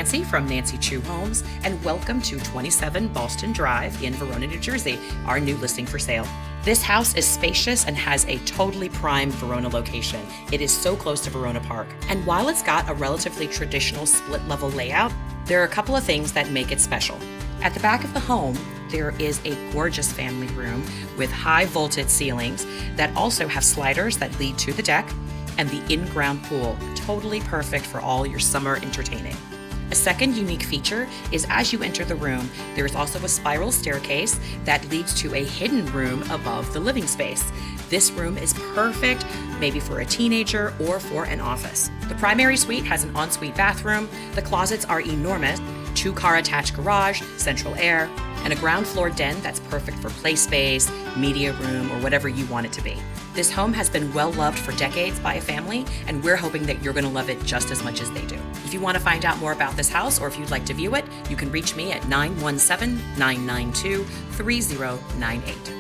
Nancy from nancychuhomes, and welcome to 27 Balston Drive in Verona, New Jersey, our new listing for sale. This house is spacious and has a totally prime Verona location. It is so close to Verona Park. And while it's got a relatively traditional split-level layout, there are a couple of things that make it special. At the back of the home, there is a gorgeous family room with high vaulted ceilings that also have sliders that lead to the deck, and the in-ground pool, totally perfect for all your summer entertaining. A second unique feature is as you enter the room, there is also a spiral staircase that leads to a hidden room above the living space. This room is perfect maybe for a teenager or for an office. The primary suite has an ensuite bathroom. The closets are enormous, 2-car attached garage, central air, and a ground floor den that's perfect for play space, media room, or whatever you want it to be. This home has been well loved for decades by a family, and we're hoping that you're going to love it just as much as they do. If you want to find out more about this house, or if you'd like to view it, you can reach me at 917-992-3098.